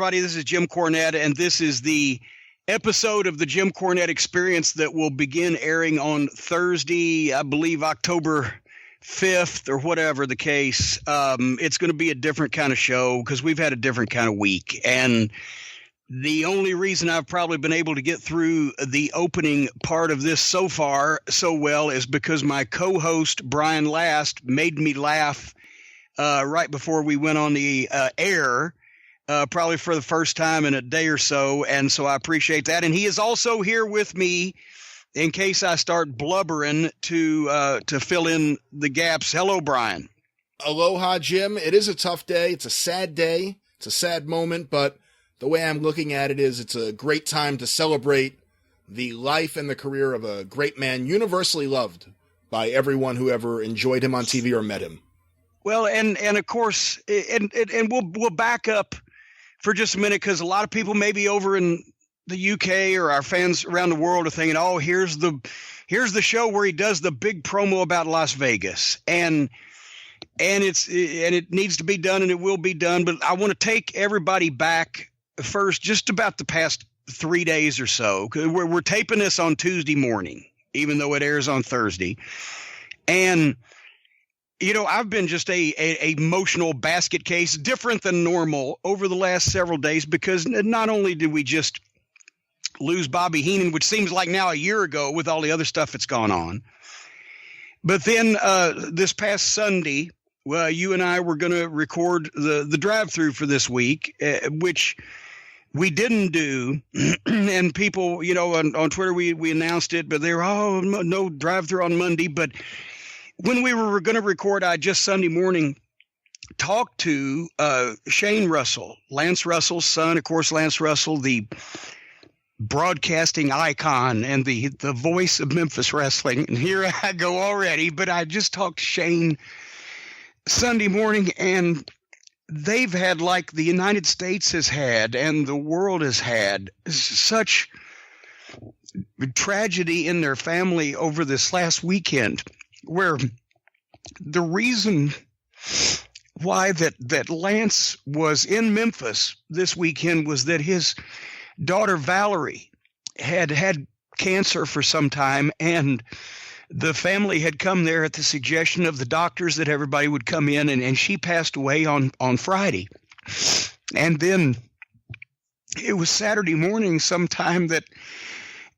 everybody. This is Jim Cornette, and this is the episode of the Jim Cornette Experience that will begin airing on Thursday, I believe October 5th or whatever the case. It's going to be a different kind of show because we've had a different kind of week. And the only reason I've probably been able to get through the opening part of this so far so well is because my co-host, Brian Last, made me laugh right before we went on the air, probably for the first time in a day or so. And so I appreciate that. And he is also here with me in case I start blubbering to fill in the gaps. Hello, Brian. Aloha, Jim. It is a tough day. It's a sad day. It's a sad moment, but the way I'm looking at it is it's a great time to celebrate the life and the career of a great man, universally loved by everyone who ever enjoyed him on TV or met him. Well, and of course, and we'll back up for just a minute because a lot of people maybe over in the UK or our fans around the world are thinking, oh, here's the show where he does the big promo about Las Vegas, and it needs to be done and it will be done. But I want to take everybody back first, just about the past 3 days or so. We're taping this on Tuesday morning, even though it airs on Thursday. And, you know, I've been just a emotional basket case, different than normal over the last several days, because not only did we just lose Bobby Heenan, which seems like now a year ago with all the other stuff that's gone on, but then this past Sunday, well, you and I were going to record the drive-through for this week, which we didn't do. And people, you know, on Twitter, we announced it, but they were, no drive-through on Monday. But when we were going to record, I just Sunday morning talked to Shane Russell, Lance Russell's son. Of course, Lance Russell, the broadcasting icon and the voice of Memphis wrestling. And here I go already, but I just talked to Shane Sunday morning, and they've had, like the United States has had and the world has had, such tragedy in their family over this last weekend, where the reason why that Lance was in Memphis this weekend was that his daughter Valerie had cancer for some time, and the family had come there at the suggestion of the doctors that everybody would come in, and she passed away on Friday. And then it was Saturday morning sometime that,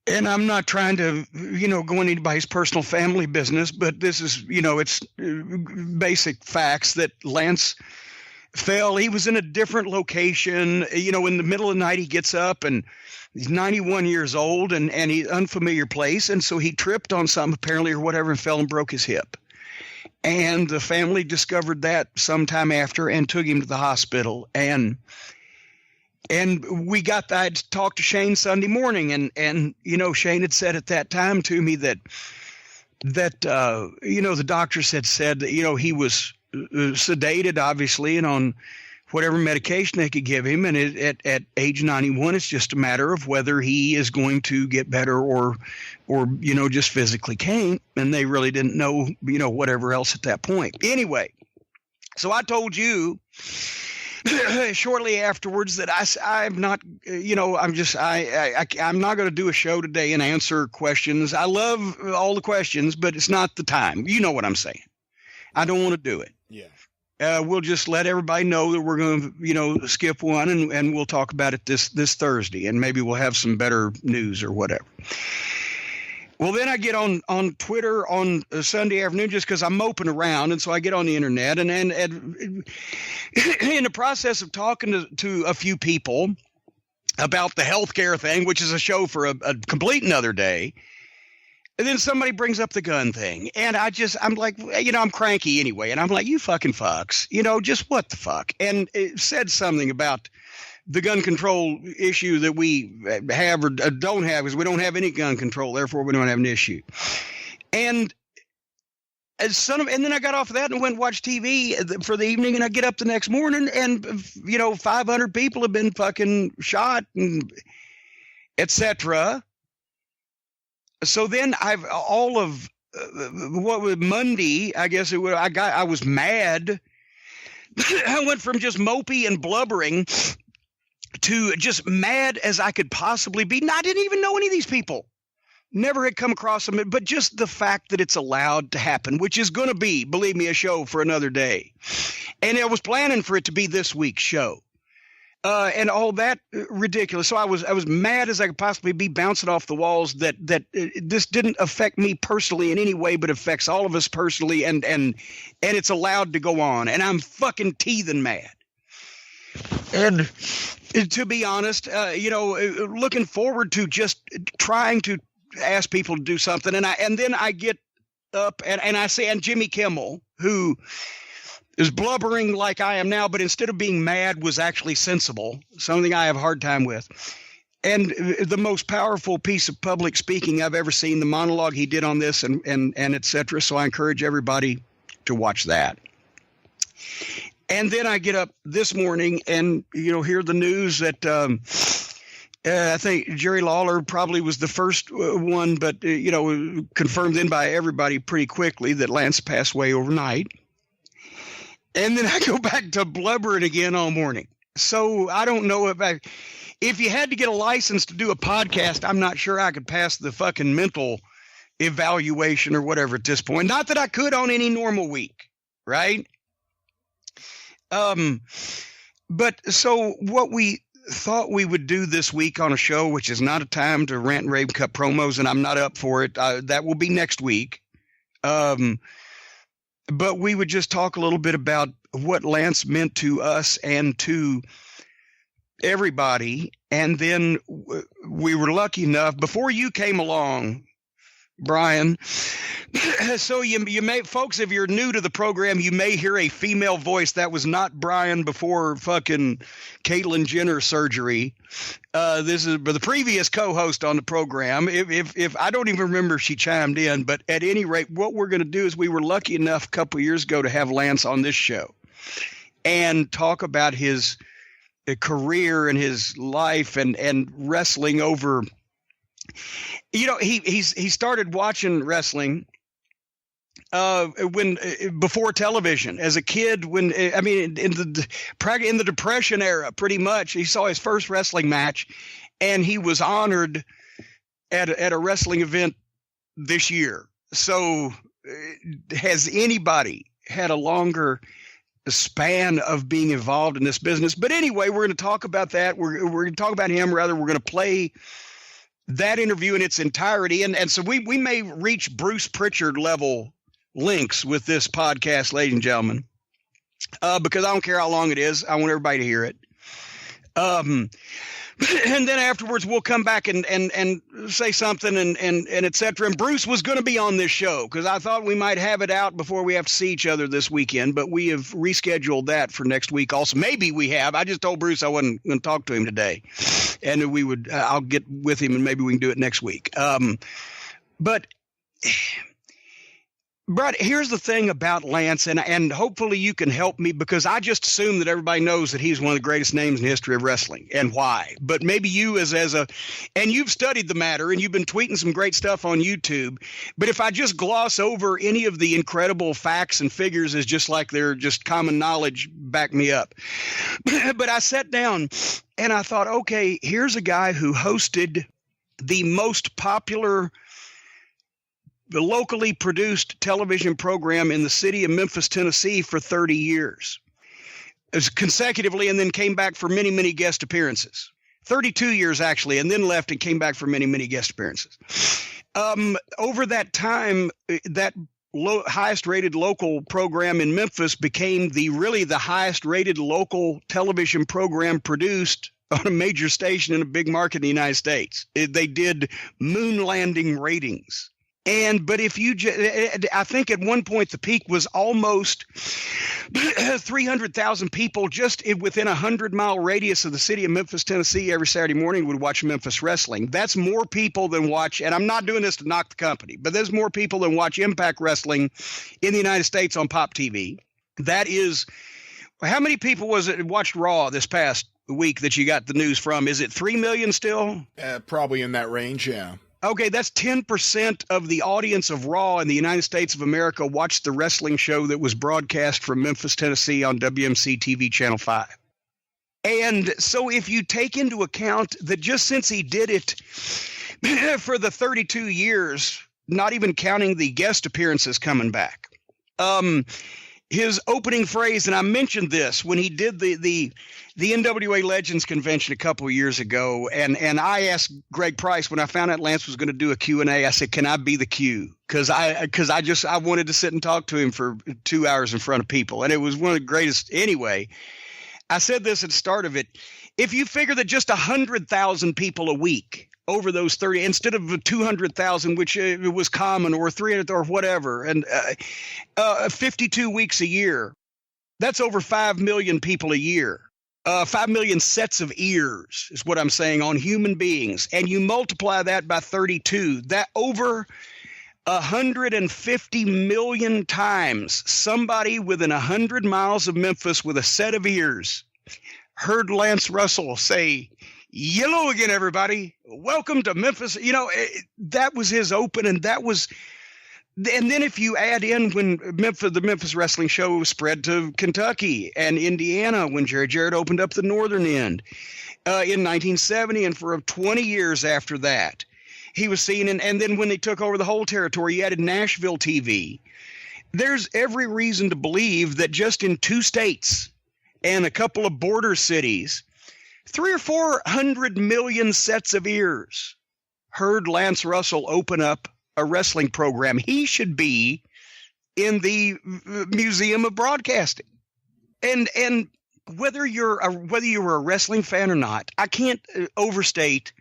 and I'm not trying to, you know, go into anybody's personal family business, but this is, you know, it's basic facts that Lance fell. He was in a different location, you know, in the middle of the night. He gets up and he's 91 years old and he's unfamiliar place. And so he tripped on something apparently or whatever and fell and broke his hip. And the family discovered that sometime after and took him to the hospital. And I talked to Shane Sunday morning, and, you know, Shane had said at that time to me that, you know, the doctors had said that, you know, he was sedated, obviously, and on whatever medication they could give him. And at age 91, it's just a matter of whether he is going to get better or, you know, just physically can't. And they really didn't know, you know, whatever else at that point. Anyway, so I told you shortly afterwards that I'm not, you know, I'm not going to do a show today and answer questions. I love all the questions, but it's not the time. You know what I'm saying. I don't want to do it. Yeah. We'll just let everybody know that we're going to, you know, skip one and we'll talk about it this Thursday, and maybe we'll have some better news or whatever. Well, then I get on Twitter on Sunday afternoon just because I'm moping around, and so I get on the internet and in the process of talking to a few people about the healthcare thing, which is a show for a complete another day. And then somebody brings up the gun thing, and I'm like, you know, I'm cranky anyway, and I'm like, you fucking fucks, you know, just what the fuck? And it said something about the gun control issue that we have or don't have, because we don't have any gun control, therefore we don't have an issue. And then I got off of that and went and watched TV for the evening, and I get up the next morning, and, you know, 500 people have been fucking shot, and et cetera. So then all of what was Monday, I guess I was mad. I went from just mopey and blubbering to just mad as I could possibly be. I didn't even know any of these people. Never had come across them, but just the fact that it's allowed to happen, which is going to be, believe me, a show for another day. And I was planning for it to be this week's show. And all that ridiculous. So I was mad as I could possibly be, bouncing off the walls that this didn't affect me personally in any way, but affects all of us personally. And it's allowed to go on. And I'm fucking teething mad. And to be honest, looking forward to just trying to ask people to do something. And then I get up and I say, and Jimmy Kimmel, who is blubbering like I am now, but instead of being mad was actually sensible, something I have a hard time with. And the most powerful piece of public speaking I've ever seen, the monologue he did on this and et cetera. So I encourage everybody to watch that. And then I get up this morning and, hear the news that I think Jerry Lawler probably was the first one, but, confirmed then by everybody pretty quickly that Lance passed away overnight. And then I go back to blubbering again all morning. So I don't know if you had to get a license to do a podcast, I'm not sure I could pass the fucking mental evaluation or whatever at this point. Not that I could on any normal week, right? But so what we thought we would do this week on a show, which is not a time to rant and rave, cut promos, and I'm not up for it. That will be next week. But we would just talk a little bit about what Lance meant to us and to everybody. And then we were lucky enough, before you came along, Brian, so you may, folks, if you're new to the program, you may hear a female voice. That was not Brian before fucking Caitlyn Jenner surgery. This is the previous co-host on the program. If I don't even remember if she chimed in, but at any rate, what we're going to do is we were lucky enough a couple of years ago to have Lance on this show and talk about his career and his life and wrestling over. He started watching wrestling before television as a kid, in the Depression era, pretty much. He saw his first wrestling match and he was honored at a wrestling event this year. So has anybody had a longer span of being involved in this business? But anyway, we're going to talk about that. We're going to talk about him. Rather, we're going to play that interview in its entirety. And so we may reach Bruce Pritchard level links with this podcast, ladies and gentlemen, because I don't care how long it is. I want everybody to hear it. And then afterwards we'll come back and say something and et cetera. And Bruce was going to be on this show because I thought we might have it out before we have to see each other this weekend, but we have rescheduled that for next week also. Maybe we have. I just told Bruce I wasn't going to talk to him today, and we would, I'll get with him and maybe we can do it next week. But Brad, here's the thing about Lance, and hopefully you can help me, because I just assume that everybody knows that he's one of the greatest names in the history of wrestling and why. But maybe you and you've studied the matter and you've been tweeting some great stuff on YouTube. But if I just gloss over any of the incredible facts and figures as just like they're just common knowledge, back me up. But I sat down and I thought, okay, here's a guy who hosted the most popular locally produced television program in the city of Memphis, Tennessee for 30 years consecutively, and then came back for many, many guest appearances. 32 years, actually, and then left and came back for many, many guest appearances. Over that time, that highest rated local program in Memphis became the highest rated local television program produced on a major station in a big market in the United States. They did moon landing ratings. But if you, I think at one point the peak was almost 300,000 people just within a 100-mile radius of the city of Memphis, Tennessee. Every Saturday morning would watch Memphis wrestling. That's more people than watch, and I'm not doing this to knock the company, but there's more people than watch Impact Wrestling in the United States on Pop TV. That is, how many people was it watched Raw this past week that you got the news from? Is it 3 million still? Probably in that range, yeah. Okay, that's 10% of the audience of Raw in the United States of America watched the wrestling show that was broadcast from Memphis, Tennessee on WMC TV Channel 5. And so if you take into account that just since he did it for the 32 years, not even counting the guest appearances coming back, his opening phrase, and I mentioned this when he did the NWA Legends Convention a couple of years ago, and I asked Greg Price when I found out Lance was going to do a Q&A, I said, can I be the Q? Because I wanted to sit and talk to him for 2 hours in front of people, and it was one of the greatest. Anyway, I said this at the start of it. If you figure that just 100,000 people a week over those 30, instead of 200,000, which was common, or 300 or whatever, and 52 weeks a year, that's over 5 million people a year. 5 million sets of ears is what I'm saying on human beings. And you multiply that by 32, that over 150 million times somebody within 100 miles of Memphis with a set of ears heard Lance Russell say, "Yellow again, everybody. Welcome to Memphis." That was his open, and that was. And then if you add in when the Memphis wrestling show was spread to Kentucky and Indiana, when Jerry Jarrett opened up the northern end in 1970, and for 20 years after that, he was seen. And then when they took over the whole territory, you added Nashville TV. There's every reason to believe that just in 2 states and a couple of border cities, 300 or 400 million sets of ears heard Lance Russell open up a wrestling program. He should be in the Museum of Broadcasting. And whether you were a wrestling fan or not, I can't overstate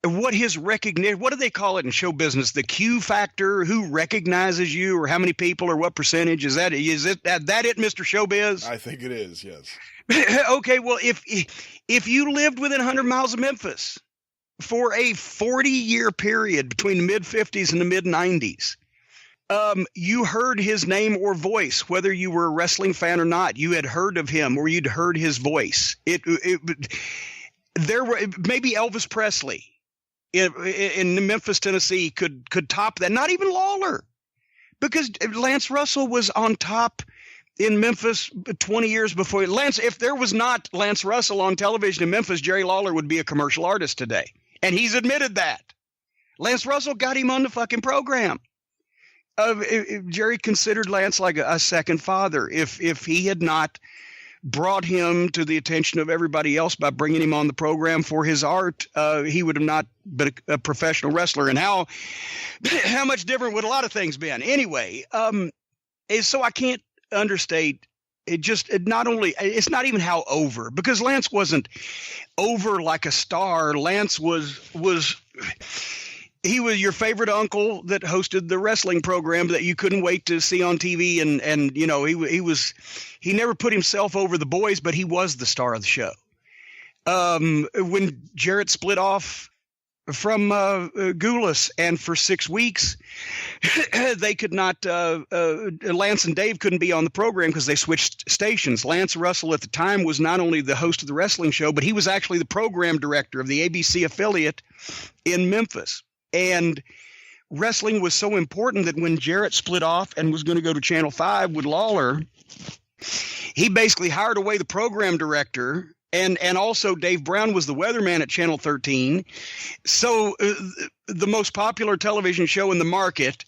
what his recognition, what do they call it in show business? The Q factor, who recognizes you, or how many people, or what percentage is that? Is it that it, Mr. Showbiz? I think it is, yes. Okay, well, if you lived within 100 miles of Memphis for a 40-year period between the mid-50s and the mid-90s, you heard his name or voice, whether you were a wrestling fan or not. You had heard of him, or you'd heard his voice. There were maybe Elvis Presley in Memphis, Tennessee could top that. Not even Lawler, because Lance Russell was on top in Memphis 20 years before Lance. If there was not Lance Russell on television in Memphis, Jerry Lawler would be a commercial artist today. And he's admitted that. Lance Russell got him on the fucking program. Jerry considered Lance like a second father. If he had not brought him to the attention of everybody else by bringing him on the program for his art, he would have not been a professional wrestler. And how much different would a lot of things been? Anyway, so I can't understate it's not even how over, because Lance wasn't over like a star. Lance was your favorite uncle that hosted the wrestling program that you couldn't wait to see on TV. And he never put himself over the boys, but he was the star of the show. When Jarrett split off from Goulas, and for 6 weeks they could not Lance and Dave couldn't be on the program because they switched stations. Lance Russell at the time was not only the host of the wrestling show, but he was actually the program director of the ABC affiliate in Memphis. And wrestling was so important that when Jarrett split off and was going to go to Channel 5 with Lawler, he basically hired away the program director. And also Dave Brown was the weatherman at Channel 13. So the most popular television show in the market,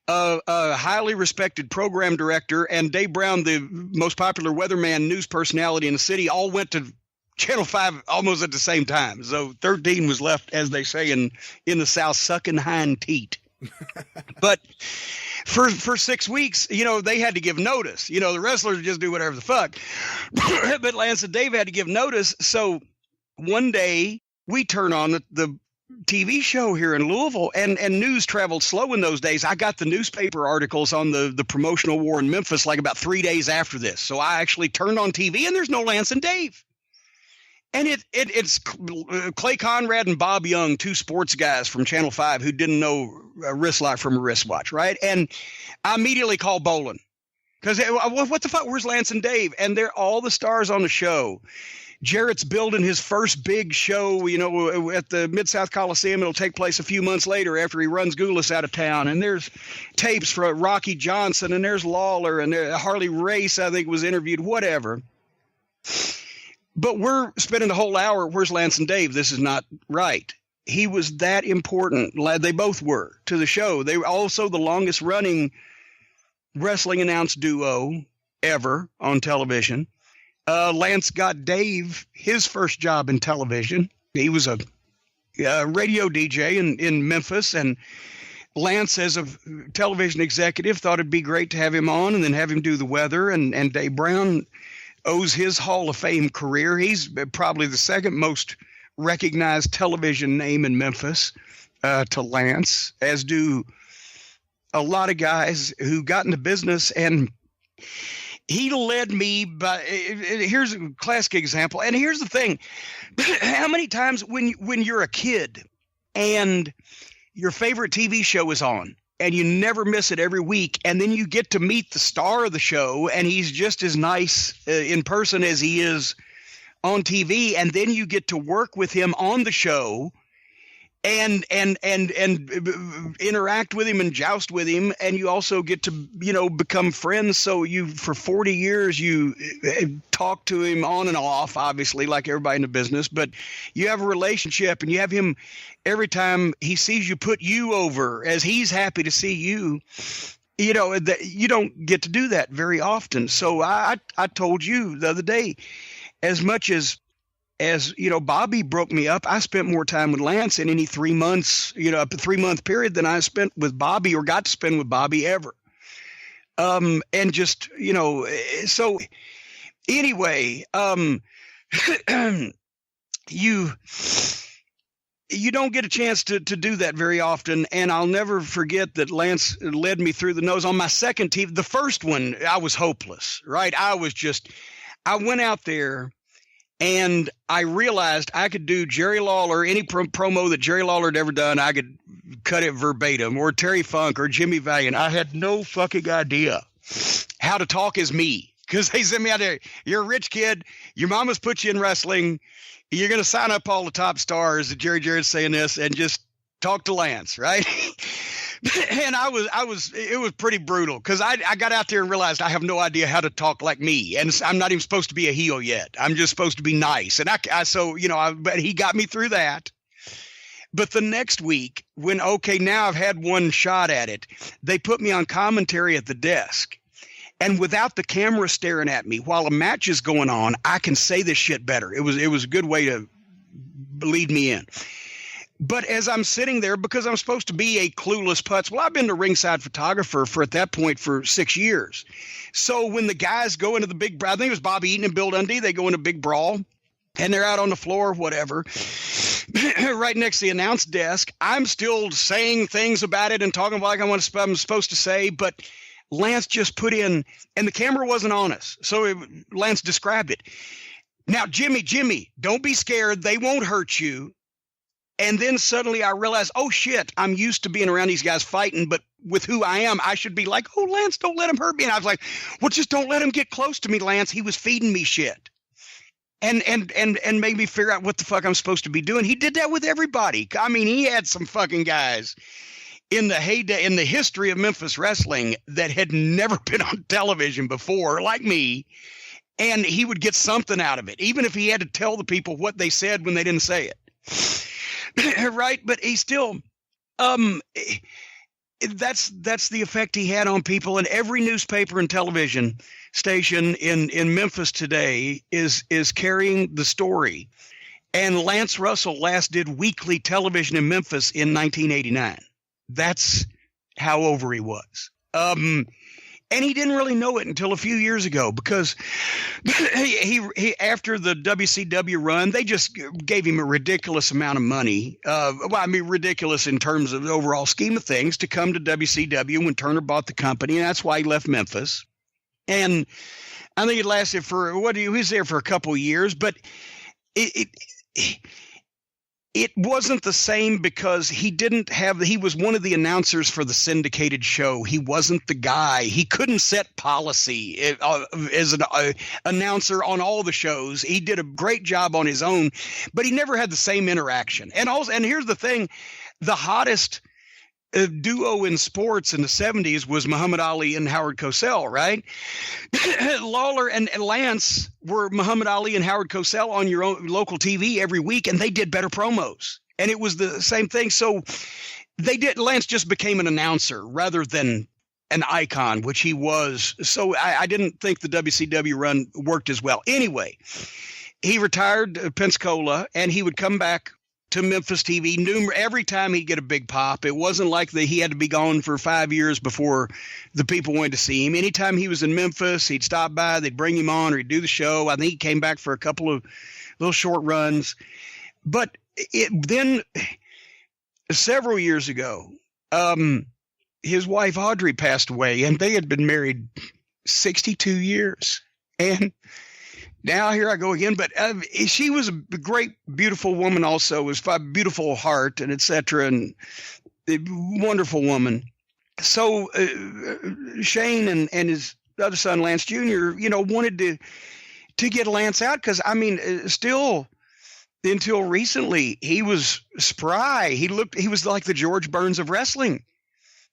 a highly respected program director, and Dave Brown, the most popular weatherman news personality in the city, all went to Channel 5 almost at the same time. So 13 was left, as they say in the South, sucking hind teat. But for 6 weeks, they had to give notice. The wrestlers just do whatever the fuck. But Lance and Dave had to give notice. So one day we turn on the TV show here in Louisville, and news traveled slow in those days. I got the newspaper articles on the promotional war in Memphis like about 3 days after this. So I actually turned on TV, and there's no Lance and Dave. And it's Clay Conrad and Bob Young, 2 sports guys from Channel 5 who didn't know a wristlock from a wristwatch, right? And I immediately called Bolin because what the fuck? Where's Lance and Dave? And they're all the stars on the show. Jarrett's building his first big show, at the Mid-South Coliseum. It'll take place a few months later after he runs Goulas out of town. And there's tapes for Rocky Johnson, and there's Lawler, and Harley Race, I think, was interviewed, whatever. But we're spending the whole hour, where's Lance and Dave? This is not right. He was that important. They both were to the show. They were also the longest running wrestling announced duo ever on television. Lance got Dave his first job in television. He was a radio DJ in Memphis, and Lance, as a television executive, thought it'd be great to have him on and then have him do the weather. And Dave Brown owes his Hall of Fame career. He's probably the second most recognized television name in Memphis to Lance, as do a lot of guys who got into business. And he led me by, here's a classic example. And here's the thing. How many times when you're a kid and your favorite TV show is on and you never miss it every week, and then you get to meet the star of the show and he's just as nice in person as he is on TV, and then you get to work with him on the show and interact with him and joust with him, and you also get to become friends. So you, for 40 years, you talk to him on and off, obviously, like everybody in the business, but you have a relationship, and you have him every time he sees you put you over, as he's happy to see you. That you don't get to do that very often. So I told you the other day, as much as Bobby broke me up, I spent more time with Lance in any 3 months, a 3-month period, than I spent with Bobby or got to spend with Bobby ever. And just, so anyway, you don't get a chance to do that very often. And I'll never forget that Lance led me through the nose on my second TV. The first one, I was hopeless, right? I went out there and I realized I could do Jerry Lawler, any promo that Jerry Lawler had ever done, I could cut it verbatim, or Terry Funk or Jimmy Valiant. I had no fucking idea how to talk as me, because they sent me out there. You're a rich kid. Your mama's put you in wrestling. You're going to sign up all the top stars. Jerry Jarrett's saying this, and just talk to Lance, right? And it was pretty brutal, because I got out there and realized I have no idea how to talk like me. And I'm not even supposed to be a heel yet. I'm just supposed to be nice. And but he got me through that. But the next week, now I've had one shot at it, they put me on commentary at the desk. And without the camera staring at me while a match is going on, I can say this shit better. It was a good way to lead me in. But as I'm sitting there, because I'm supposed to be a clueless putz, well, I've been a ringside photographer at that point for 6 years. So when the guys go into the big, I think it was Bobby Eaton and Bill Dundee, they go into big brawl and they're out on the floor, whatever, right next to the announce desk. I'm still saying things about it and talking like I'm supposed to say, but Lance just put in, and the camera wasn't on us. So Lance described it. Now, Jimmy, don't be scared. They won't hurt you. And then suddenly I realized, oh, shit, I'm used to being around these guys fighting, but with who I am, I should be like, oh, Lance, don't let him hurt me. And I was like, well, just don't let him get close to me, Lance. He was feeding me shit. And made me figure out what the fuck I'm supposed to be doing. He did that with everybody. I mean, he had some fucking guys in the heyday, in the history of Memphis wrestling, that had never been on television before, like me. And he would get something out of it, even if he had to tell the people what they said when they didn't say it. Right. But he still, that's the effect he had on people. And every newspaper and television station in Memphis today is carrying the story. And Lance Russell last did weekly television in Memphis in 1989. That's how over he was. And he didn't really know it until a few years ago, because he after the WCW run, they just gave him a ridiculous amount of money. Ridiculous in terms of the overall scheme of things, to come to WCW when Turner bought the company. And that's why he left Memphis. And I think it lasted he was there for a couple of years, but it wasn't the same, because he was one of the announcers for the syndicated show. He wasn't the guy. He couldn't set policy as an announcer on all the shows. He did a great job on his own, but he never had the same interaction. And here's the thing, the hottest duo in sports in the 70s was Muhammad Ali and Howard Cosell, right? Lawler and Lance were Muhammad Ali and Howard Cosell on your own local TV every week, and they did better promos. And it was the same thing. So Lance just became an announcer rather than an icon, which he was. So I didn't think the WCW run worked as well. Anyway, he retired Pensacola, and he would come back to Memphis TV every time he'd get a big pop. It wasn't like he had to be gone for 5 years before the people went to see him. Anytime he was in Memphis, he'd stop by, they'd bring him on, or he'd do the show. I think he came back for a couple of little short runs. But then several years ago, his wife Audrey passed away, and they had been married 62 years. And now here I go again. But she was a great, beautiful woman also, was a beautiful heart and et cetera, and a wonderful woman. So Shane and his other son, Lance Jr., wanted to get Lance out because, still until recently, he was spry. He was like the George Burns of wrestling.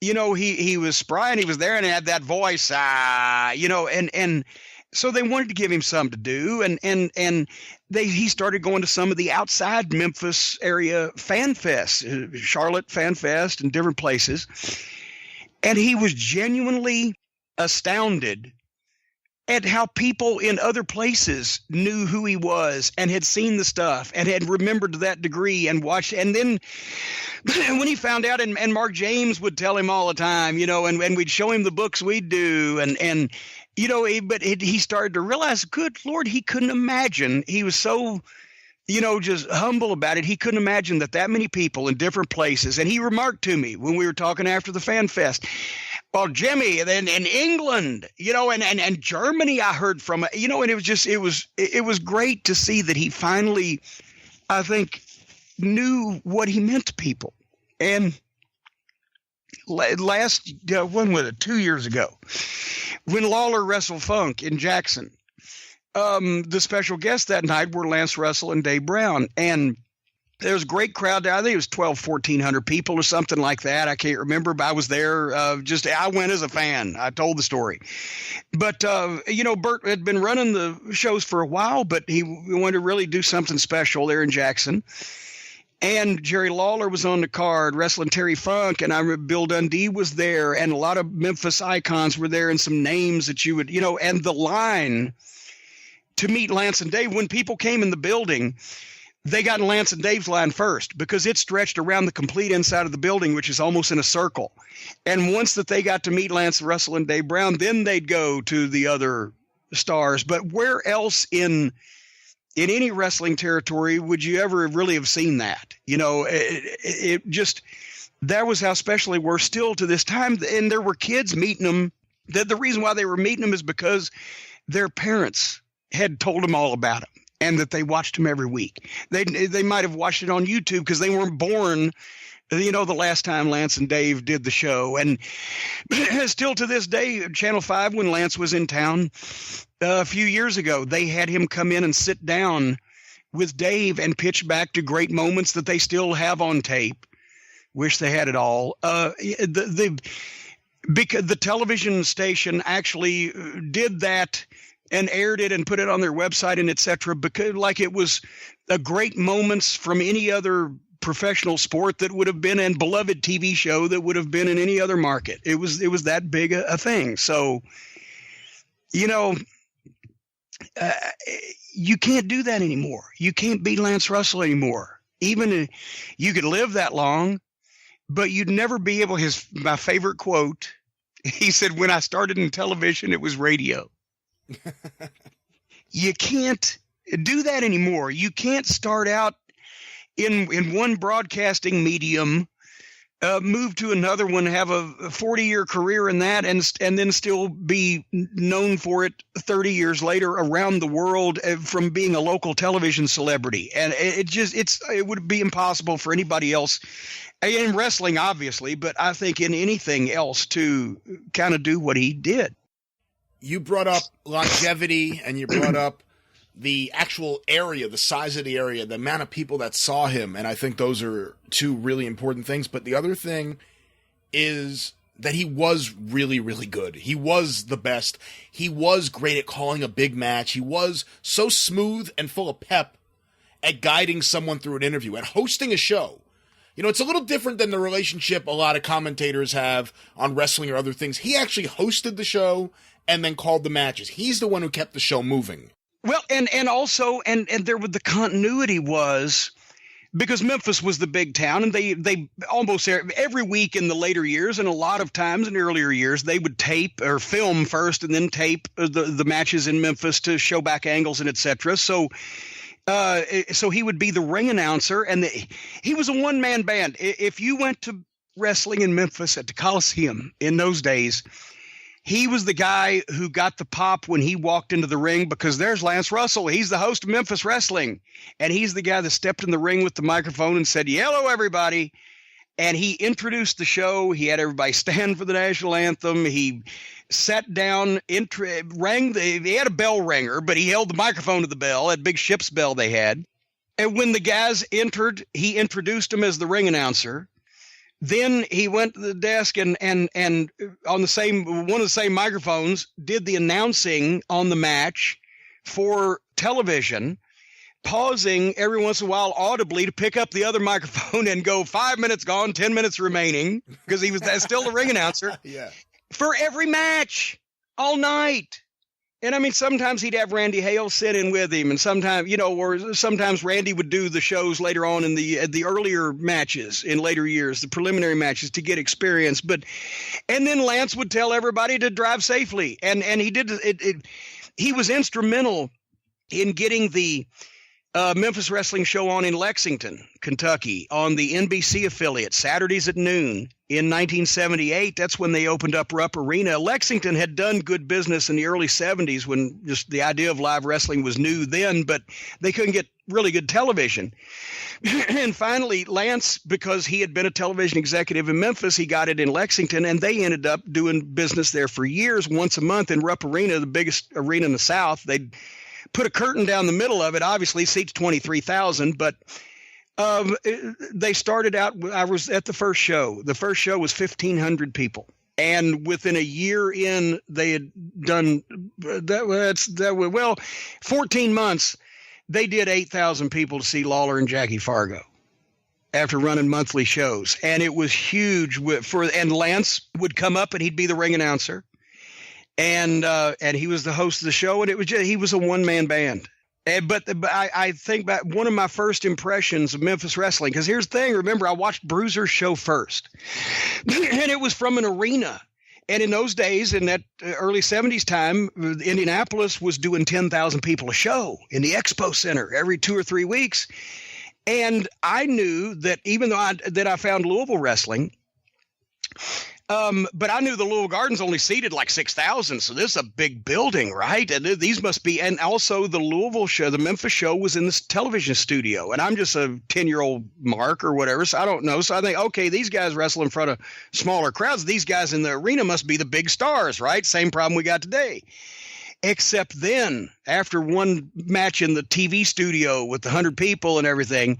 He was spry, and he was there and had that voice, and so they wanted to give him something to do, and he started going to some of the outside Memphis area fan fests, Charlotte Fan Fest, and different places, and he was genuinely astounded at how people in other places knew who he was and had seen the stuff and had remembered to that degree and watched. And then when he found out, and Mark James would tell him all the time, and we'd show him the books we'd do, and he started to realize, good Lord, he couldn't imagine. He was so, just humble about it. He couldn't imagine that many people in different places. And he remarked to me when we were talking after the Fan Fest, well, Jimmy, then in England, and Germany, I heard from, and it was great to see that he finally, I think, knew what he meant to people. And last, 2 years ago, when Lawler wrestled Funk in Jackson, the special guests that night were Lance Russell and Dave Brown. And there was a great crowd there. I think it was 1,400 people or something like that. I can't remember, but I was there. I went as a fan. I told the story. But, Bert had been running the shows for a while, but he wanted to really do something special there in Jackson. And Jerry Lawler was on the card wrestling Terry Funk, and I remember Bill Dundee was there, and a lot of Memphis icons were there, and some names that you would, and the line to meet Lance and Dave, when people came in the building, they got in Lance and Dave's line first because it stretched around the complete inside of the building, which is almost in a circle. And once that they got to meet Lance Russell and Dave Brown, then they'd go to the other stars. But where else in any wrestling territory would you ever really have seen that? It just, that was how special they were still to this time. And there were kids meeting them. The reason why they were meeting them is because their parents had told them all about them, and that they watched them every week. They might have watched it on YouTube because they weren't born, the last time Lance and Dave did the show. And still to this day, Channel 5, when Lance was in town a few years ago, they had him come in and sit down with Dave and pitch back to great moments that they still have on tape. Wish they had it all. The television station actually did that and aired it and put it on their website and et cetera, because like it was a great moments from any other professional sport that would have been, and beloved TV show that would have been in any other market. It was that big a thing. So, you can't do that anymore. You can't be Lance Russell anymore. Even you could live that long, but you'd never be able. My favorite quote, he said, "When I started in television, it was radio." You can't do that anymore. You can't start out in one broadcasting medium, move to another one, have a 40-year career in that, and then still be known for it 30 years later around the world from being a local television celebrity. And it would be impossible for anybody else in wrestling, obviously, but I think in anything else to kind of do what he did. You brought up longevity, and you brought up the actual area, the size of the area, the amount of people that saw him. And I think those are two really important things. But the other thing is that he was really, really good. He was the best. He was great at calling a big match. He was so smooth and full of pep at guiding someone through an interview, at hosting a show. You know, it's a little different than the relationship a lot of commentators have on wrestling or other things. He actually hosted the show and then called the matches. He's the one who kept the show moving. Well, and also there with the continuity was, because Memphis was the big town, and they almost every week in the later years, and a lot of times in earlier years, they would tape or film first and then tape the matches in Memphis to show back angles and etc. So he would be the ring announcer, and he was a one-man band. If you went to wrestling in Memphis at the Coliseum in those days, he was the guy who got the pop when he walked into the ring, because there's Lance Russell. He's the host of Memphis Wrestling. And he's the guy that stepped in the ring with the microphone and said, "Hello, everybody." And he introduced the show. He had everybody stand for the national anthem. He sat down, he had a bell ringer, but he held the microphone to the bell, that big ship's bell they had. And when the guys entered, he introduced them as the ring announcer. Then he went to the desk and on one of the same microphones did the announcing on the match for television, pausing every once in a while audibly to pick up the other microphone and go, 5 minutes gone, 10 minutes remaining, because he was still the ring announcer. Yeah. For every match all night. And I mean, sometimes he'd have Randy Hale sit in with him, and sometimes Randy would do the shows later on in the earlier matches in later years, the preliminary matches, to get experience. And then Lance would tell everybody to drive safely, and he did it. He was instrumental in getting the Memphis Wrestling show on in Lexington, Kentucky, on the NBC affiliate, Saturdays at noon. In 1978, that's when they opened up Rupp Arena. Lexington had done good business in the early 70s when just the idea of live wrestling was new then, but they couldn't get really good television. And finally, Lance, because he had been a television executive in Memphis, he got it in Lexington, and they ended up doing business there for years, once a month in Rupp Arena, the biggest arena in the South. They'd put a curtain down the middle of it, obviously seats 23,000, but they started out, I was at the first show. The first show was 1,500 people. And within a year in, they had done 14 months, they did 8,000 people to see Lawler and Jackie Fargo after running monthly shows. And it was huge and Lance would come up and he'd be the ring announcer. And he was the host of the show, and he was a one-man band. But I think back, one of my first impressions of Memphis wrestling, because here's the thing, remember, I watched Bruiser's show first, and it was from an arena. And in those days, in that early 70s time, Indianapolis was doing 10,000 people a show in the Expo Center every 2 or 3 weeks. And I knew that even though I found Louisville wrestling, but I knew the Louisville Gardens only seated like 6,000, so this is a big building, right? And these must be, and also the Louisville show, the Memphis show was in this television studio, and I'm just a 10-year-old mark or whatever, so I don't know. So I think, okay, these guys wrestle in front of smaller crowds. These guys in the arena must be the big stars, right? Same problem we got today. Except then, after one match in the TV studio with 100 people and everything,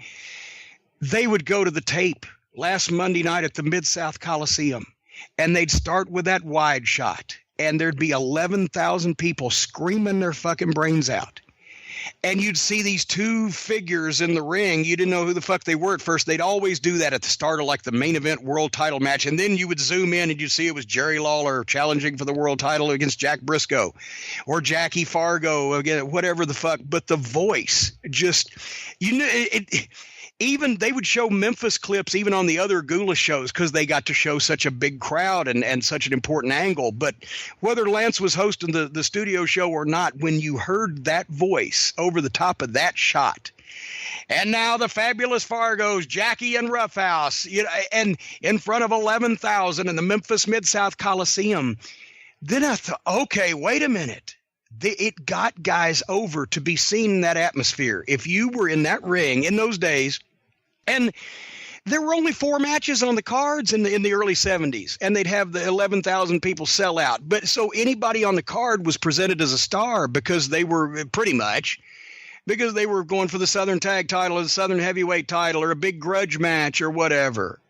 they would go to the tape last Monday night at the Mid-South Coliseum. And they'd start with that wide shot, and there'd be 11,000 people screaming their fucking brains out. And you'd see these two figures in the ring. You didn't know who the fuck they were at first. They'd always do that at the start of like the main event world title match. And then you would zoom in and you'd see it was Jerry Lawler challenging for the world title against Jack Briscoe or Jackie Fargo, again, whatever the fuck. But the voice just, even they would show Memphis clips even on the other Gula shows because they got to show such a big crowd and such an important angle. But whether Lance was hosting the studio show or not, when you heard that voice over the top of that shot, and now the fabulous Fargos, Jackie and Roughhouse, and in front of 11,000 in the Memphis Mid-South Coliseum, then I thought, okay, wait a minute. It got guys over to be seen in that atmosphere. If you were in that ring in those days, and there were only 4 matches on the cards in the early 70s, and they'd have the 11,000 people sell out. But so anybody on the card was presented as a star because they were going for the Southern Tag title or the Southern Heavyweight title or a big grudge match or whatever.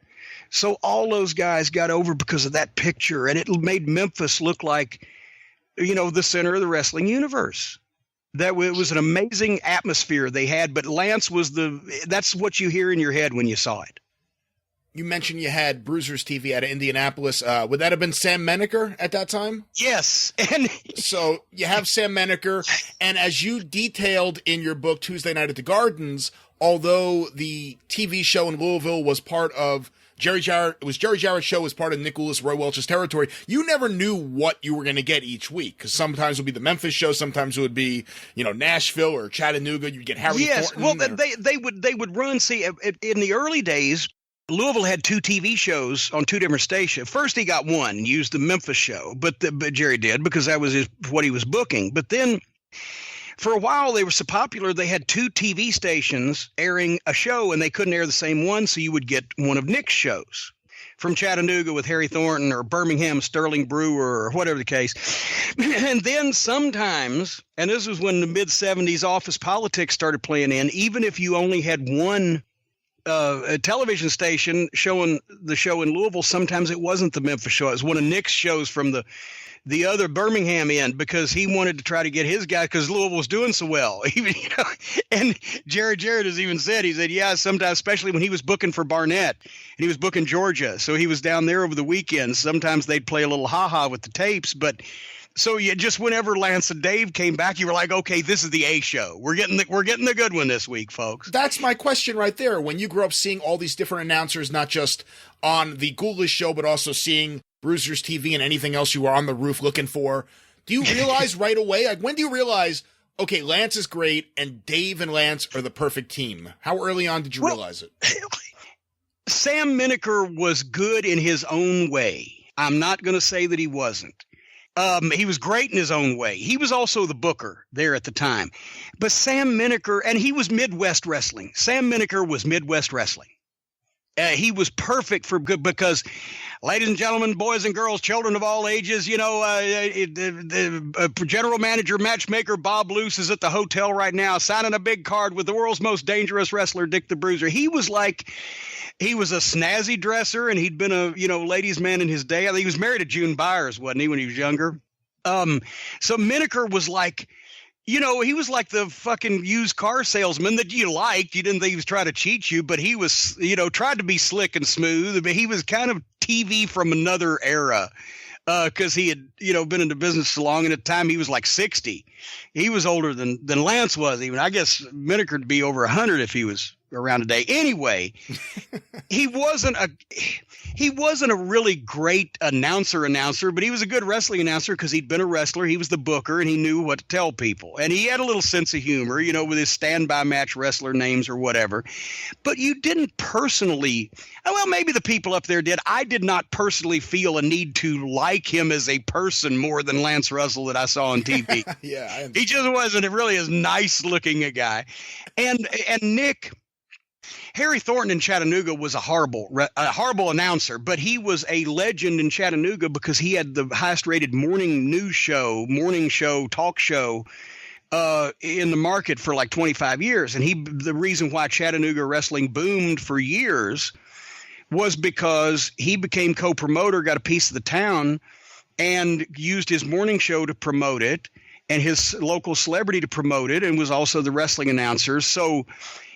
So all those guys got over because of that picture, and it made Memphis look like, the center of the wrestling universe. That it was an amazing atmosphere they had, but Lance was that's what you hear in your head when you saw it. You mentioned you had Bruisers TV out of Indianapolis. Would that have been Sam Menaker at that time? Yes. And so you have Sam Menaker, and as you detailed in your book, Tuesday Night at the Gardens, although the TV show in Louisville was part of Jerry Jarrett's show was part of Nicholas Roy Welch's territory, you never knew what you were going to get each week, because sometimes it would be the Memphis show, sometimes it would be, Nashville or Chattanooga. You'd get Harry Thornton. Well, they would run. See, in the early days, Louisville had 2 TV shows on 2 different stations. First, he got one, used the Memphis show, but Jerry did, because that was what he was booking. But then, for a while, they were so popular, they had 2 TV stations airing a show, and they couldn't air the same one, so you would get one of Nick's shows from Chattanooga with Harry Thornton, or Birmingham, Sterling Brewer, or whatever the case. And then sometimes, and this was when the mid-'70s office politics started playing in, even if you only had one a television station showing the show in Louisville, sometimes it wasn't the Memphis show. It was one of Nick's shows from the other Birmingham end, because he wanted to try to get his guy, because Louisville was doing so well. And Jarrett has even said, yeah, sometimes, especially when he was booking for Barnett and he was booking Georgia, so he was down there over the weekends. Sometimes they'd play a little ha-ha with the tapes, but so just whenever Lance and Dave came back, you were like, okay, this is the A show. We're getting the good one this week, folks. That's my question right there. When you grew up seeing all these different announcers, not just on the Ghoulish show, but also seeing Bruisers TV and anything else you were on the roof looking for, do you realize right away? Like, when do you realize, okay, Lance is great and Dave and Lance are the perfect team? How early on did you realize it? Sam Menaker was good in his own way. I'm not going to say that he wasn't. He was great in his own way. He was also the booker there at the time. But Sam Menaker, and he was Midwest wrestling. Sam Menaker was Midwest wrestling. He was perfect for good, because, ladies and gentlemen, boys and girls, children of all ages, the general manager, matchmaker Bob Luce is at the hotel right now signing a big card with the world's most dangerous wrestler, Dick the Bruiser. He was a snazzy dresser, and he'd been a, ladies' man in his day. I think he was married to June Byers, wasn't he, when he was younger? So Menaker was like, he was like the fucking used car salesman that you liked. You didn't think he was trying to cheat you, but he was, tried to be slick and smooth. But he was kind of TV from another era, because he had, been in the business so long. And at the time, he was like 60. He was older than Lance was even. I guess Menaker would be over 100 if he was around today. Anyway, he wasn't a really great announcer, but he was a good wrestling announcer, because he'd been a wrestler. He was the booker, and he knew what to tell people. And he had a little sense of humor, with his standby match wrestler names or whatever. But you didn't personally, well, maybe the people up there did. I did not personally feel a need to like him as a person more than Lance Russell that I saw on TV. Yeah, he just wasn't really as nice looking a guy. And Nick, Harry Thornton in Chattanooga was a horrible announcer, but he was a legend in Chattanooga because he had the highest rated morning talk show in the market for like 25 years. And the reason why Chattanooga wrestling boomed for years was because he became co-promoter, got a piece of the town, and used his morning show to promote it, and his local celebrity to promote it, and was also the wrestling announcer. So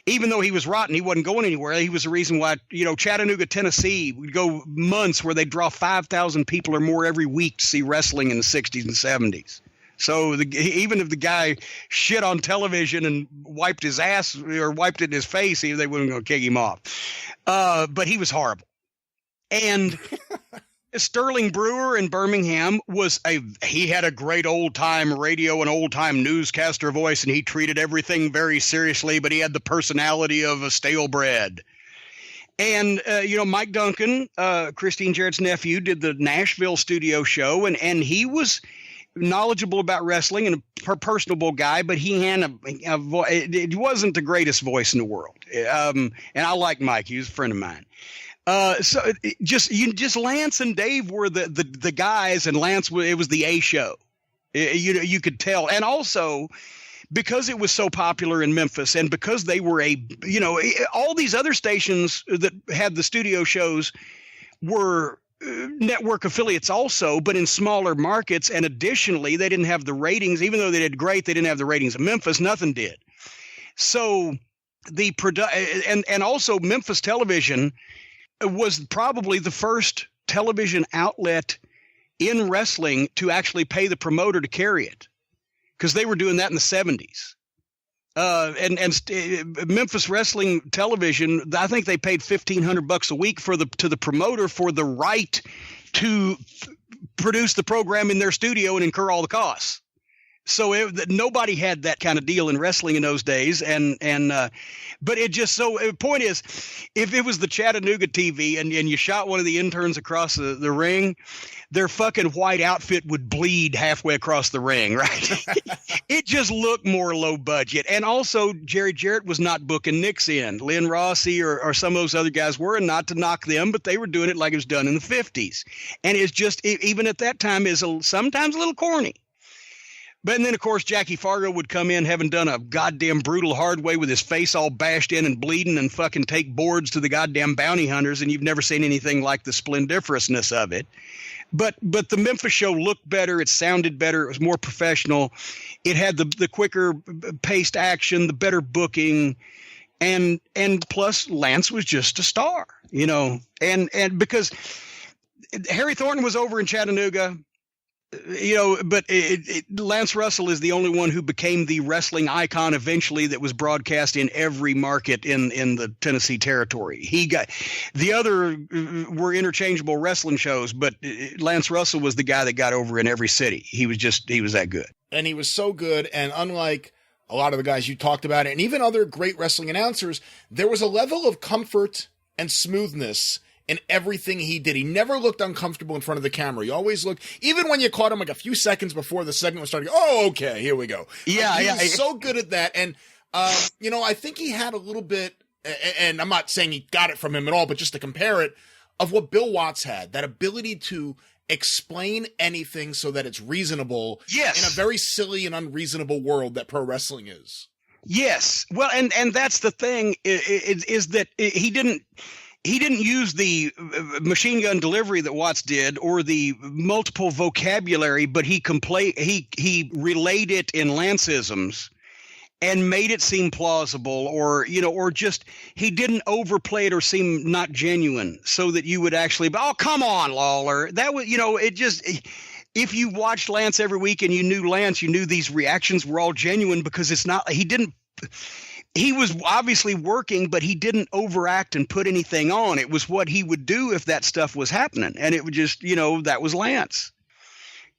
even though he was rotten, he wasn't going anywhere. He was the reason why, Chattanooga, Tennessee would go months where they'd draw 5,000 people or more every week to see wrestling in the 60s and 70s. So even if the guy shit on television and wiped his ass or wiped it in his face, they weren't going to kick him off. But he was horrible. And Sterling Brewer in Birmingham he had a great old time radio and old time newscaster voice, and he treated everything very seriously, but he had the personality of a stale bread. And, Mike Duncan, Christine Jarrett's nephew, did the Nashville studio show, and he was knowledgeable about wrestling and a personable guy, but he had it wasn't the greatest voice in the world. And I like Mike. He was a friend of mine. So just Lance and Dave were the guys, and Lance, it was the A show. You could tell. And also because it was so popular in Memphis, and because they were all these other stations that had the studio shows were network affiliates also, but in smaller markets. And additionally, they didn't have the ratings. Even though they did great, they didn't have the ratings of Memphis. Nothing did. So and also Memphis television was probably the first television outlet in wrestling to actually pay the promoter to carry it, because they were doing that in the 70s. Memphis Wrestling Television, I think they paid $1,500 a week to the promoter for the right to produce the program in their studio and incur all the costs. So nobody had that kind of deal in wrestling in those days, but it just the point is, if it was the Chattanooga TV and you shot one of the interns across the ring, their fucking white outfit would bleed halfway across the ring, right? It just looked more low budget. And also, Jerry Jarrett was not booking Nicks in. Lynn Rossi or some of those other guys were, and not to knock them, but they were doing it like it was done in the 50s. And it's just, even at that time, is sometimes a little corny. But then, of course, Jackie Fargo would come in having done a goddamn brutal hard way with his face all bashed in and bleeding, and fucking take boards to the goddamn bounty hunters, and you've never seen anything like the splendiferousness of it. But the Memphis show looked better. It sounded better. It was more professional. It had the quicker paced action, the better booking, and plus Lance was just a star, and because Harry Thornton was over in Chattanooga. But Lance Russell is the only one who became the wrestling icon eventually that was broadcast in every market in the Tennessee territory. The other were interchangeable wrestling shows, but Lance Russell was the guy that got over in every city. He was that good. And he was so good. And unlike a lot of the guys you talked about, and even other great wrestling announcers, there was a level of comfort and smoothness in everything he did. He never looked uncomfortable in front of the camera. He always looked, even when you caught him like a few seconds before the segment was starting, okay, here we go. He was so good at that. And, I think he had a little bit, and I'm not saying he got it from him at all, but just to compare it, of what Bill Watts had, that ability to explain anything so that it's reasonable. Yes. In a very silly and unreasonable world that pro wrestling is. Yes. Well, and that's the thing is that he didn't use the machine gun delivery that Watts did, or the multiple vocabulary, but he relayed it in Lanceisms and made it seem plausible, or just he didn't overplay it or seem not genuine, so that you would actually, oh, come on, Lawler. That was, it just, if you watched Lance every week and you knew Lance, you knew these reactions were all genuine, because he was obviously working, but he didn't overact and put anything on. It was what he would do if that stuff was happening. And it would just, that was Lance.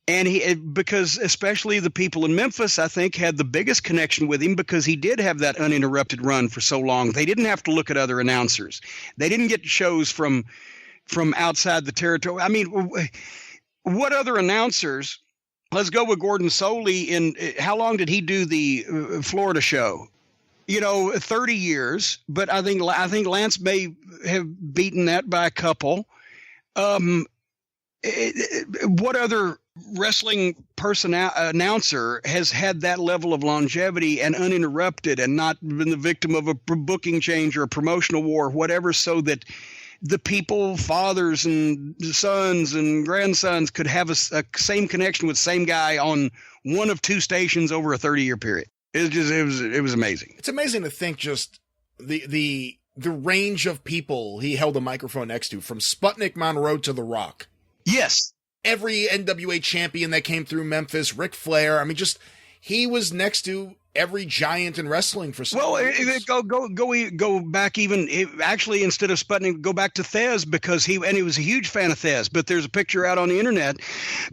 And because especially the people in Memphis, I think, had the biggest connection with him, because he did have that uninterrupted run for so long. They didn't have to look at other announcers. They didn't get shows from outside the territory. I mean, what other announcers? Let's go with Gordon Soley. How long did he do the Florida show? 30 years, but I think Lance may have beaten that by a couple. What other wrestling announcer has had that level of longevity and uninterrupted, and not been the victim of a booking change or a promotional war, whatever, so that the people, fathers and sons and grandsons, could have a same connection with the same guy on one of two stations over a 30-year period? It was amazing. It's amazing to think just the range of people he held a microphone next to, from Sputnik Monroe to The Rock. Yes. Every NWA champion that came through Memphis, Ric Flair. I mean, he was next to every giant in wrestling for so long. Go back even, actually, instead of Sputnik, go back to Thez, because he was a huge fan of Thez. But there's a picture out on the internet,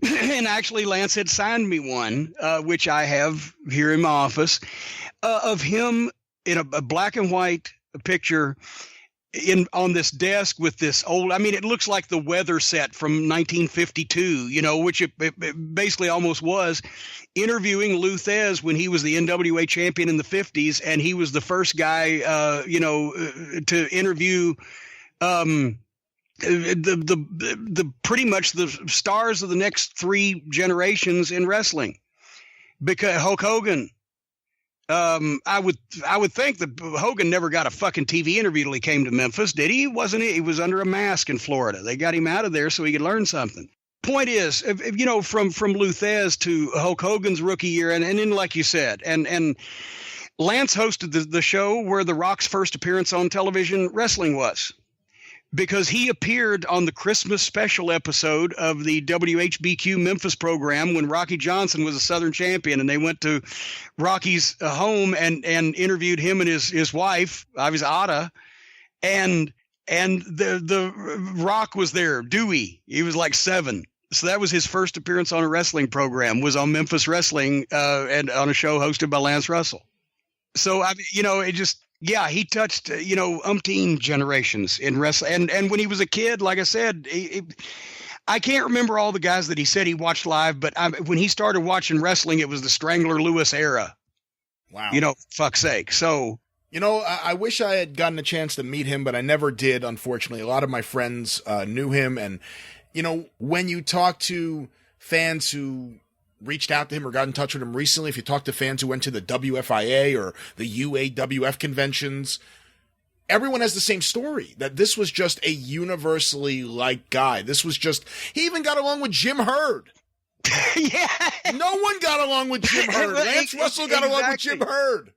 and actually Lance had signed me one, which I have here in my office, of him in a black and white picture on this desk with this old, I mean, it looks like the weather set from 1952, which it basically almost was, interviewing Lou Thez when he was the NWA champion in the 50s. And he was the first guy, to interview the pretty much the stars of the next three generations in wrestling, because Hulk Hogan, I would think that Hogan never got a fucking TV interview till he came to Memphis, did he? Wasn't he? He was under a mask in Florida. They got him out of there so he could learn something. Point is, you know, from Lou Thez to Hulk Hogan's rookie year, and then like you said, and Lance hosted the show where The Rock's first appearance on television wrestling was. Because he appeared on the Christmas special episode of the WHBQ Memphis program when Rocky Johnson was a Southern champion, and they went to Rocky's home and interviewed him and his wife, obviously Ada, and the Rock was there, Dewey. He was like 7. So that was his first appearance on a wrestling program, was on Memphis Wrestling and on a show hosted by Lance Russell. So, I mean, you know, it just, yeah, he touched, you know, umpteen generations in wrestling. And when he was a kid, like I said, I can't remember all the guys that he said he watched live, but when he started watching wrestling, it was the Strangler Lewis era. Wow. You know, fuck's sake. So, you know, I wish I had gotten a chance to meet him, but I never did, unfortunately. A lot of my friends knew him. And, you know, when you talk to fans who reached out to him or got in touch with him recently, if you talk to fans who went to the WFIA or the UAWF conventions, everyone has the same story, that this was just a universally liked guy. This was just, he even got along with Jim Herd. Yeah. No one got along with Jim Herd. Lance Russell got along with Jim Herd.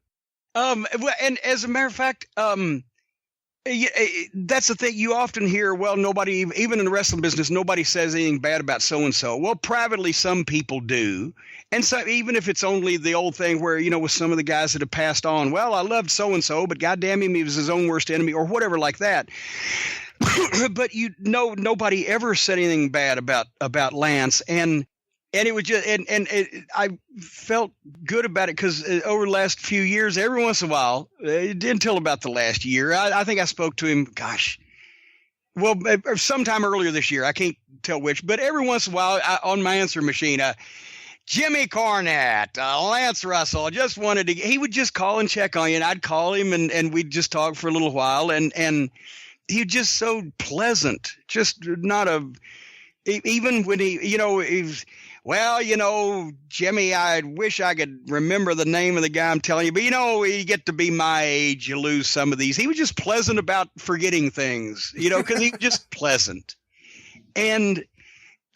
And as a matter of fact, that's the thing. You often hear, well, nobody, even in the wrestling business, nobody says anything bad about so-and-so. Well, privately, some people do. And so even if it's only the old thing where, you know, with some of the guys that have passed on, well, I loved so-and-so, but goddamn him, he was his own worst enemy or whatever like that. But you know, nobody ever said anything bad about Lance. And it was just, I felt good about it because over the last few years, every once in a while, until about the last year, I think I spoke to him, sometime earlier this year. I can't tell which, but every once in a while on my answer machine, Jimmy Cornette, Lance Russell, he would just call and check on you, and I'd call him and we'd just talk for a little while. And he was just so pleasant, just even when he, you know, well, you know, Jimmy, I wish I could remember the name of the guy I'm telling you, but, you know, you get to be my age, you lose some of these. He was just pleasant about forgetting things, you know, because he was just pleasant. And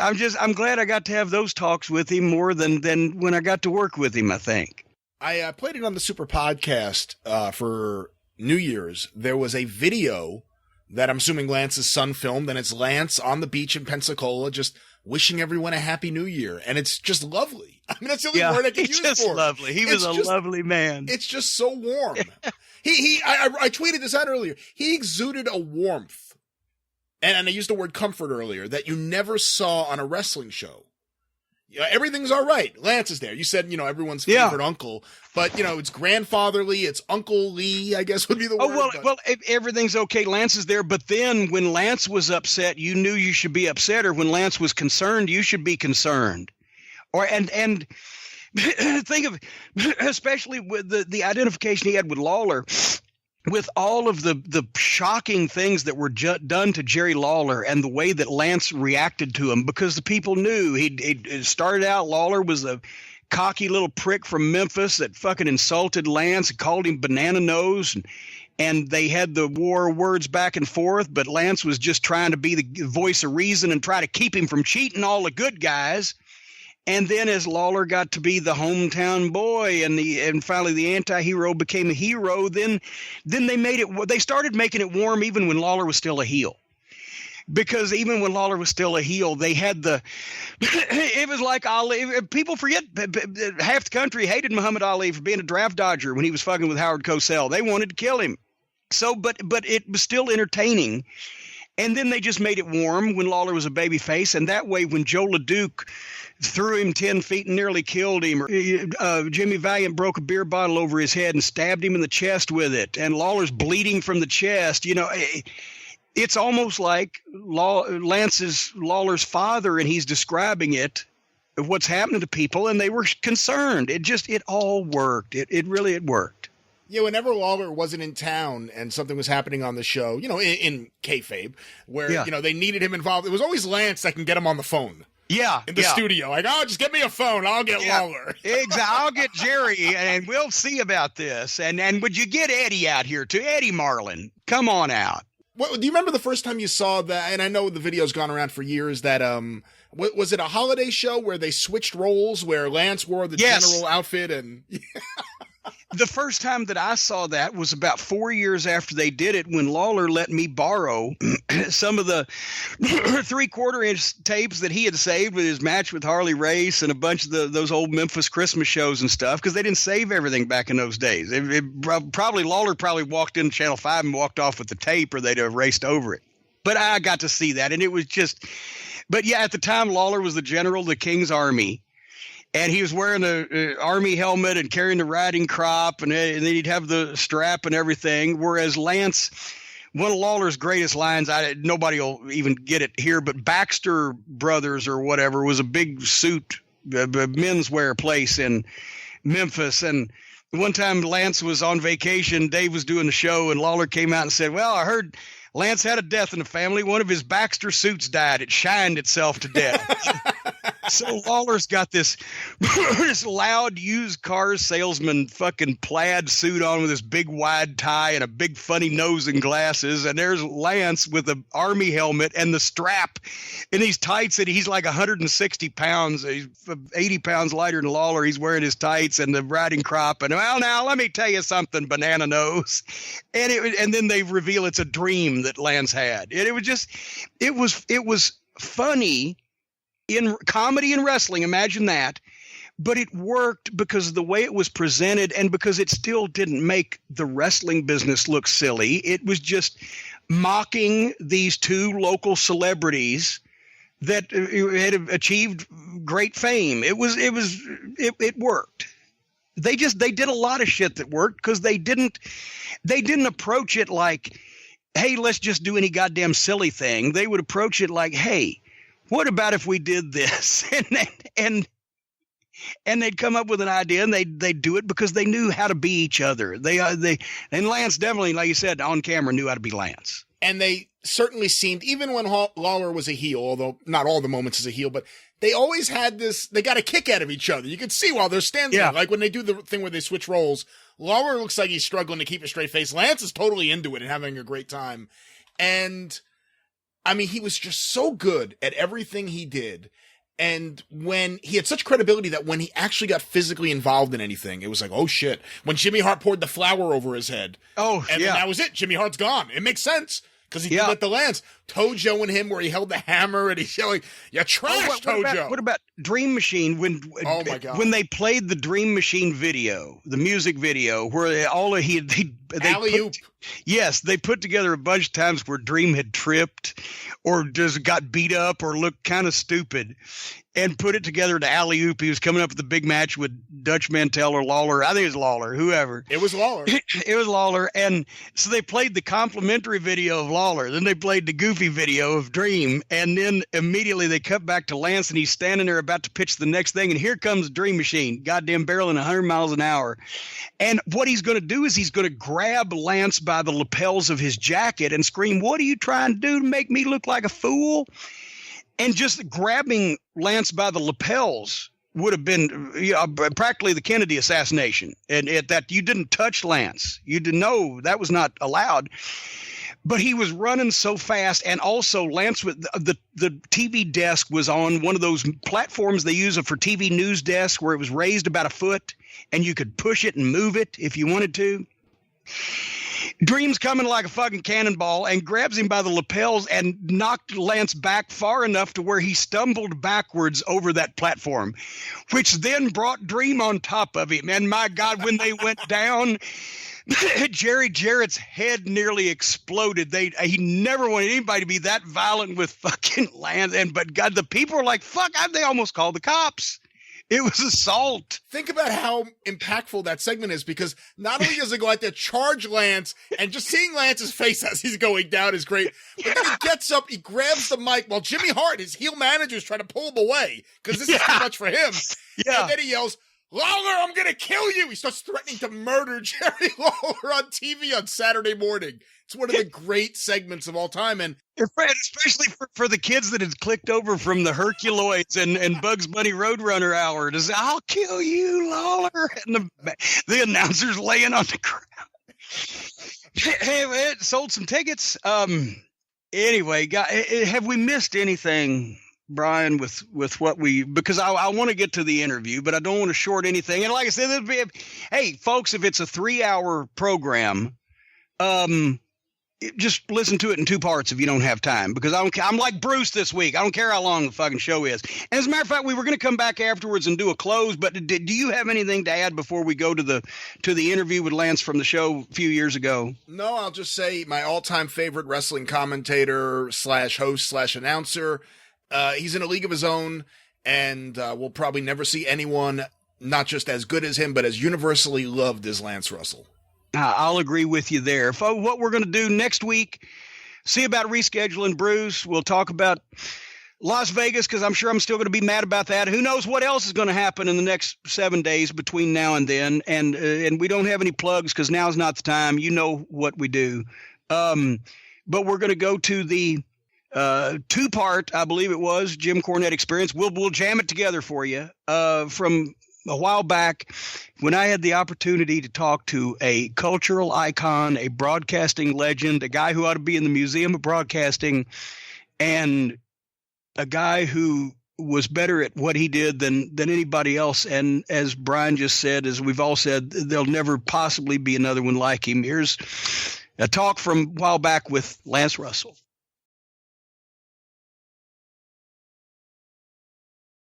I'm glad I got to have those talks with him more than when I got to work with him, I think. I played it on the Super Podcast for New Year's. There was a video that I'm assuming Lance's son filmed, and it's Lance on the beach in Pensacola just wishing everyone a happy new year. And it's just lovely. I mean, that's the only word I can use for it. He's just lovely. He was a lovely man. It's just so warm. I tweeted this out earlier. He exuded a warmth. And I used the word comfort earlier that you never saw on a wrestling show. You know, everything's all right. Lance is there. You said, you know, everyone's favorite uncle, but, you know, it's grandfatherly. It's Uncle Lee, I guess would be the word. Well, everything's okay. Lance is there. But then when Lance was upset, you knew you should be upset, or when Lance was concerned, you should be concerned. And think of, especially with the identification he had with Lawler, with all of the shocking things that were done to Jerry Lawler and the way that Lance reacted to him, because the people knew he'd started out, Lawler was a cocky little prick from Memphis that fucking insulted Lance and called him banana nose, and they had the war words back and forth, but Lance was just trying to be the voice of reason and try to keep him from cheating all the good guys. And then as Lawler got to be the hometown boy and finally the anti-hero became a hero, then they started making it warm even when Lawler was still a heel. Because even when Lawler was still a heel, they had it was like Ali. People forget half the country hated Muhammad Ali for being a draft dodger when he was fucking with Howard Cosell. They wanted to kill him. So, but it was still entertaining. And then they just made it warm when Lawler was a babyface. And that way, when Joe LeDuc threw him 10 feet and nearly killed him, or Jimmy Valiant broke a beer bottle over his head and stabbed him in the chest with it, and Lawler's bleeding from the chest, you know, it's almost like Lance is Lawler's father, and he's describing it, of what's happening to people, and they were concerned. It all worked. It really worked. Yeah, whenever Lawler wasn't in town and something was happening on the show, you know, in kayfabe, where, you know, they needed him involved, it was always Lance that can get him on the phone. Yeah. In the studio. Like, oh, just get me a phone. I'll get Lawler. Exactly. I'll get Jerry, and we'll see about this. And would you get Eddie out here too? Eddie Marlin, come on out. What, do you remember the first time you saw that? And I know the video's gone around for years. That was it a holiday show where they switched roles, where Lance wore the general outfit and. The first time that I saw that was about 4 years after they did it, when Lawler let me borrow some of the 3/4-inch tapes that he had saved with his match with Harley Race and a bunch of those old Memphis Christmas shows and stuff, because they didn't save everything back in those days. Lawler probably walked in Channel 5 and walked off with the tape, or they'd have raced over it. But I got to see that, and it was just – but, yeah, at the time, Lawler was the general of the King's Army. And he was wearing the army helmet and carrying the riding crop, and then he'd have the strap and everything. Whereas Lance, one of Lawler's greatest lines, nobody will even get it here, but Baxter Brothers or whatever was a big suit, menswear place in Memphis. And one time Lance was on vacation, Dave was doing the show, and Lawler came out and said, well, I heard Lance had a death in the family. One of his Baxter suits died. It shined itself to death. So Lawler's got this loud used car salesman fucking plaid suit on with this big wide tie and a big funny nose and glasses. And there's Lance with the army helmet and the strap in these tights. And he's like 160 pounds. He's 80 pounds lighter than Lawler. He's wearing his tights and the riding crop. And well, now let me tell you something, banana nose. And then they reveal it's a dream that Lance had. And it was funny. In comedy and wrestling, imagine that. But it worked because of the way it was presented, and because it still didn't make the wrestling business look silly. It was just mocking these two local celebrities that had achieved great fame. It worked. They did a lot of shit that worked because they didn't approach it like, hey, let's just do any goddamn silly thing. They would approach it like, hey, what about if we did this? And they'd come up with an idea, and they'd do it because they knew how to be each other. And Lance definitely, like you said, on camera knew how to be Lance. And they certainly seemed, even when Lawler was a heel, although not all the moments as a heel, but they always had this, they got a kick out of each other. You could see while they're standing there, like when they do the thing where they switch roles, Lawler looks like he's struggling to keep a straight face. Lance is totally into it and having a great time. And I mean, he was just so good at everything he did. And when he had such credibility that when he actually got physically involved in anything, it was like, oh shit. When Jimmy Hart poured the flour over his head. Oh, and then that was it. Jimmy Hart's gone. It makes sense. Because he did it to Lance. Tojo and him, where he held the hammer and he's yelling, "You trash, Tojo!" What about Dream Machine? Oh my God! When they played the Dream Machine video, the music video, where they alley-oop. Yes, they put together a bunch of times where Dream had tripped, or just got beat up, or looked kind of stupid, and put it together to alley-oop. He was coming up with a big match with Dutch Mantell or Lawler. I think it was Lawler, whoever. It was Lawler. It was Lawler. And so they played the complimentary video of Lawler. Then they played the goofy video of Dream. And then immediately they cut back to Lance, and he's standing there about to pitch the next thing. And here comes Dream Machine, goddamn barreling 100 miles an hour. And what he's going to do is he's going to grab Lance by the lapels of his jacket and scream, "What are you trying to do to make me look like a fool?" And just grabbing Lance by the lapels would have been practically the Kennedy assassination. And that you didn't touch Lance. You didn't know that was not allowed. But he was running so fast. And also Lance, with the TV desk was on one of those platforms they use for TV news desks, where it was raised about a foot and you could push it and move it if you wanted to. Dream's coming like a fucking cannonball and grabs him by the lapels and knocked Lance back far enough to where he stumbled backwards over that platform, which then brought Dream on top of him. And my God, when they went down, Jerry Jarrett's head nearly exploded. He never wanted anybody to be that violent with fucking Lance. But God, the people were like, fuck, they almost called the cops. It was assault. Think about how impactful that segment is, because not only does it go out there, charge Lance, and just seeing Lance's face as he's going down is great. But then he gets up, he grabs the mic while Jimmy Hart, his heel manager, is trying to pull him away because this is too much for him. Yeah. And then he yells, Lawler, I'm going to kill you. He starts threatening to murder Jerry Lawler on TV on Saturday morning. It's one of the great segments of all time. And especially for the kids that had clicked over from the Herculoids and Bugs Bunny Roadrunner hour to say, I'll kill you, Lawler. And the announcer's laying on the ground. Hey, it sold some tickets. Anyway, have we missed anything, Brian, with what because I want to get to the interview, but I don't want to short anything. And like I said, hey, folks, if it's a 3-hour program, just listen to it in 2 parts if you don't have time, because I'm like Bruce this week. I don't care how long the fucking show is. And as a matter of fact, we were going to come back afterwards and do a close, but do you have anything to add before we go to the interview with Lance from the show a few years ago? No, I'll just say my all-time favorite wrestling commentator / host / announcer. He's in a league of his own, and we'll probably never see anyone not just as good as him, but as universally loved as Lance Russell. I'll agree with you there. What we're going to do next week, see about rescheduling Bruce. We'll talk about Las Vegas, because I'm sure I'm still going to be mad about that. Who knows what else is going to happen in the next 7 days between now and then. And we don't have any plugs because now's not the time. You know what we do. But we're going to go to the 2-part, I believe it was, Jim Cornette Experience. We'll jam it together for you from a while back when I had the opportunity to talk to a cultural icon, a broadcasting legend, a guy who ought to be in the Museum of Broadcasting, and a guy who was better at what he did than anybody else. And as Brian just said, as we've all said, there'll never possibly be another one like him. Here's a talk from a while back with Lance Russell.